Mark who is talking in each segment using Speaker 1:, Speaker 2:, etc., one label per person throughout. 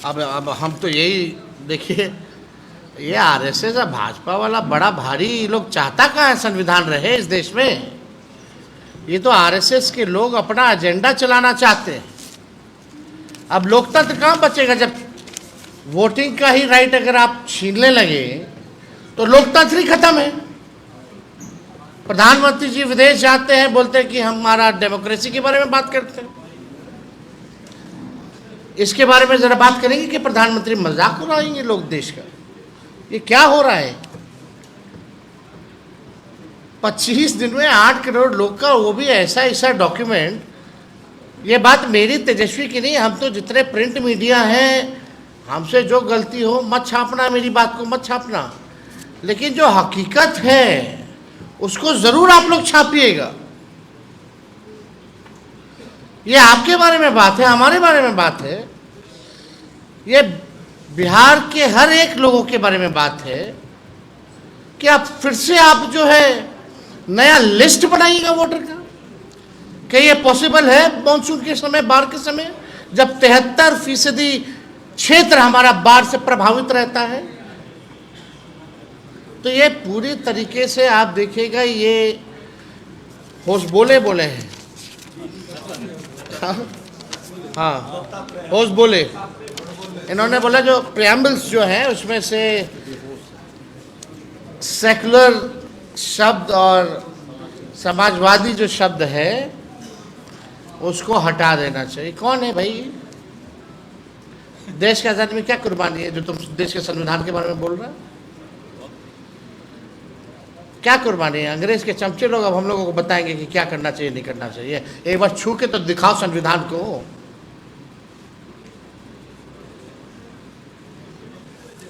Speaker 1: अब हम तो यही देखिए, ये आरएसएस और भाजपा वाला बड़ा भारी, ये लोग चाहता कहाँ है संविधान रहे इस देश में। ये तो आरएसएस के लोग अपना एजेंडा चलाना चाहते हैं। अब लोकतंत्र कहाँ बचेगा जब वोटिंग का ही राइट अगर आप छीनने लगे, तो लोकतंत्र ही खत्म है। प्रधानमंत्री जी विदेश जाते हैं, बोलते हैं कि हमारा डेमोक्रेसी के बारे में बात करते हैं। इसके बारे में जरा बात करेंगे कि प्रधानमंत्री मजाक उड़ाएंगे लोग देश का। ये क्या हो रहा है? 25 दिन में 8 करोड़ लोग का, वो भी ऐसा ऐसा डॉक्यूमेंट। ये बात मेरी तेजस्वी की नहीं, हम तो जितने प्रिंट मीडिया हैं, हमसे जो गलती हो मत छापना, मेरी बात को मत छापना, लेकिन जो हकीकत है उसको जरूर आप लोग छापिएगा। ये आपके बारे में बात है, हमारे बारे में बात है, ये बिहार के हर एक लोगों के बारे में बात है कि आप फिर से आप जो है नया लिस्ट बनाइएगा वोटर का। क्या ये पॉसिबल है मानसून के समय, बाढ़ के समय, जब 73% क्षेत्र हमारा बाढ़ से प्रभावित रहता है? तो ये पूरी तरीके से आप देखिएगा, ये होश बोले बोले हैं। हाँ, होश बोले। इन्होंने बोला जो प्रियम्बल्स जो है उसमें से सेकुलर शब्द और समाजवादी जो शब्द है उसको हटा देना चाहिए। कौन है भाई? देश की आज़ादी में क्या कुर्बानी है जो तुम देश के संविधान के बारे में बोल रहे हो? क्या कुर्बानी है? अंग्रेज के चमचे लोग अब हम लोगों को बताएंगे कि क्या करना चाहिए, नहीं करना चाहिए। एक बार छू के तो दिखाओ संविधान को।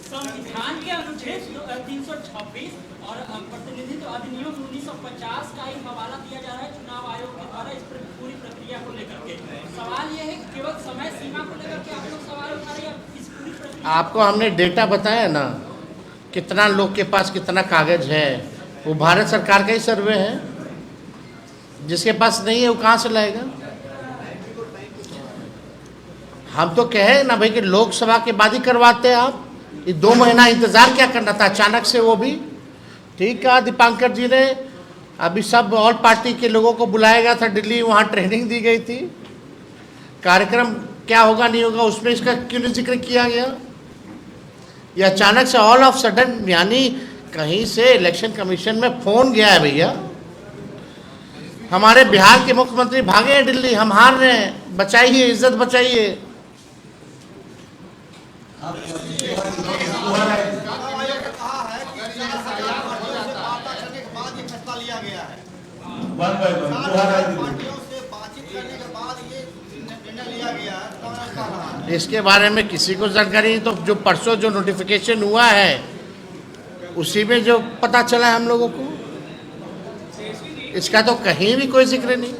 Speaker 2: संविधान के अनुच्छेद 326 और प्रतिनिधित्व अधिनियम 1950 का ही हवाला दिया जा रहा है चुनाव आयोग के द्वारा इस पूरी प्रक्रिया को लेकर के। सवाल यह है कि केवल समय सीमा को लेकर के आप लोग सवाल उठा रहे हैं, इस पूरी प्रक्रिया।
Speaker 1: आपको हमने डेटा बताया ना, कितना लोग के पास कितना कागज है, वो भारत सरकार का ही सर्वे है। जिसके पास नहीं है वो कहाँ से लाएगा? हम तो कहे ना भाई कि लोकसभा के बाद ही करवाते हैं आप। ये 2 महीना इंतजार क्या करना था अचानक से? वो भी ठीक कहा दीपांकर जी ने, अभी सब ऑल पार्टी के लोगों को बुलाया गया था दिल्ली, वहाँ ट्रेनिंग दी गई थी। कार्यक्रम क्या होगा नहीं होगा उसमें इसका क्यों नहीं जिक्र किया गया? ये अचानक से ऑल ऑफ सडन, यानी कहीं से इलेक्शन कमीशन में फोन गया है भैया। हमारे बिहार के मुख्यमंत्री भागे हैं दिल्ली, हम हार रहे हैं, बचाइए, इज्जत बचाइए। इसके बारे में किसी को जानकारी नहीं। तो जो परसों जो नोटिफिकेशन हुआ है उसी में जो पता चला है हम लोगों को, इसका तो कहीं भी कोई जिक्र नहीं।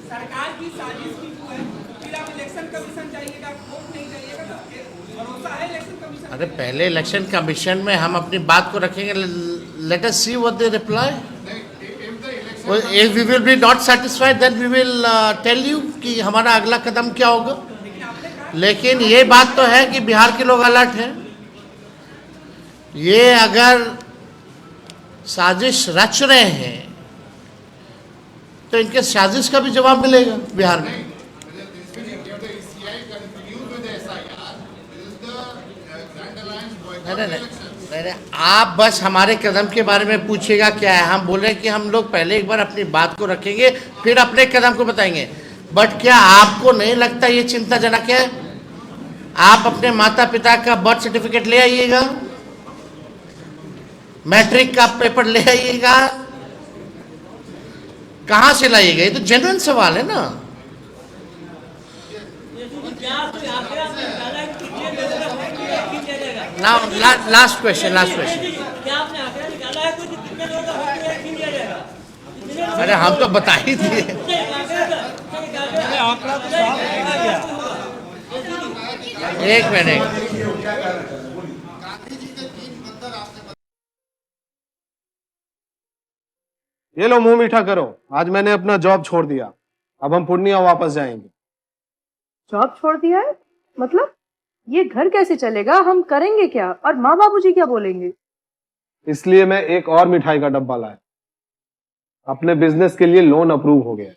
Speaker 2: सरकार की साजिश की है, फिर आप इलेक्शन कमीशन जाइएगा, वोट नहीं जाइएगा, तो भरोसा है इलेक्शन कमीशन?
Speaker 1: अरे पहले इलेक्शन कमीशन में हम अपनी बात को रखेंगे। Let us see what they reply. If we will be not satisfied, then we will tell you कि हमारा अगला कदम क्या होगा। लेकिन ये बात तो है कि बिहार के लोग अलर्ट हैं। ये अगर साजिश रच रहे हैं तो इनके साजिश का भी जवाब मिलेगा बिहार में। नहीं, आप बस हमारे कदम के बारे में पूछिएगा क्या है। हम बोले कि हम लोग पहले एक बार अपनी बात को रखेंगे, फिर अपने कदम को बताएंगे। बट क्या आपको नहीं लगता ये चिंताजनक है? आप अपने माता पिता का बर्थ सर्टिफिकेट ले आइएगा, मैट्रिक का पेपर ले आइएगा, कहाँ से लाइएगा? ये तो जेन्युइन सवाल है ना। Now, last question. अरे हम तो बता ही दिए। एक मिनट।
Speaker 3: ये लो मुंह मीठा करो, आज मैंने अपना जॉब छोड़ दिया, अब हम पूर्णिया वापस जाएंगे।
Speaker 4: जॉब छोड़ दिया है? मतलब ये घर कैसे चलेगा? हम करेंगे क्या? और माँ बाबूजी क्या बोलेंगे?
Speaker 3: इसलिए मैं एक और मिठाई का डब्बा लाया। अपने बिजनेस के लिए लोन अप्रूव हो गया।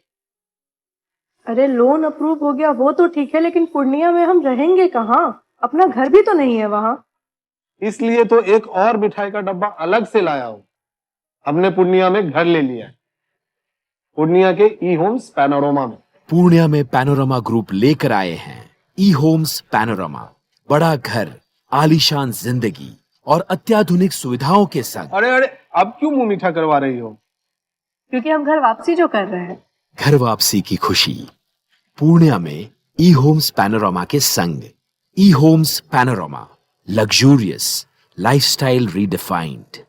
Speaker 4: अरे लोन अप्रूव हो गया वो तो ठीक है, लेकिन पूर्णिया में हम रहेंगे कहाँ? अपना घर भी तो नहीं है वहां।
Speaker 3: इसलिए तो एक और मिठाई का डब्बा अलग से लाया हूं। हमने पूर्णिया में घर ले लिया है, पूर्णिया के ई होम्स पैनोरमा में।
Speaker 5: पूर्णिया में पैनोरमा ग्रुप लेकर आए हैं ई होम्स पैनोरमा। बड़ा घर, आलीशान जिंदगी और अत्याधुनिक सुविधाओं के संग।
Speaker 3: अरे अरे, अब क्यों मुंह मीठा करवा रही हो?
Speaker 4: क्योंकि हम घर वापसी जो कर रहे हैं।
Speaker 5: घर वापसी की खुशी पूर्णिया में ई होम्स पैनोरमा के संग। E Homes Panorama, luxurious lifestyle redefined.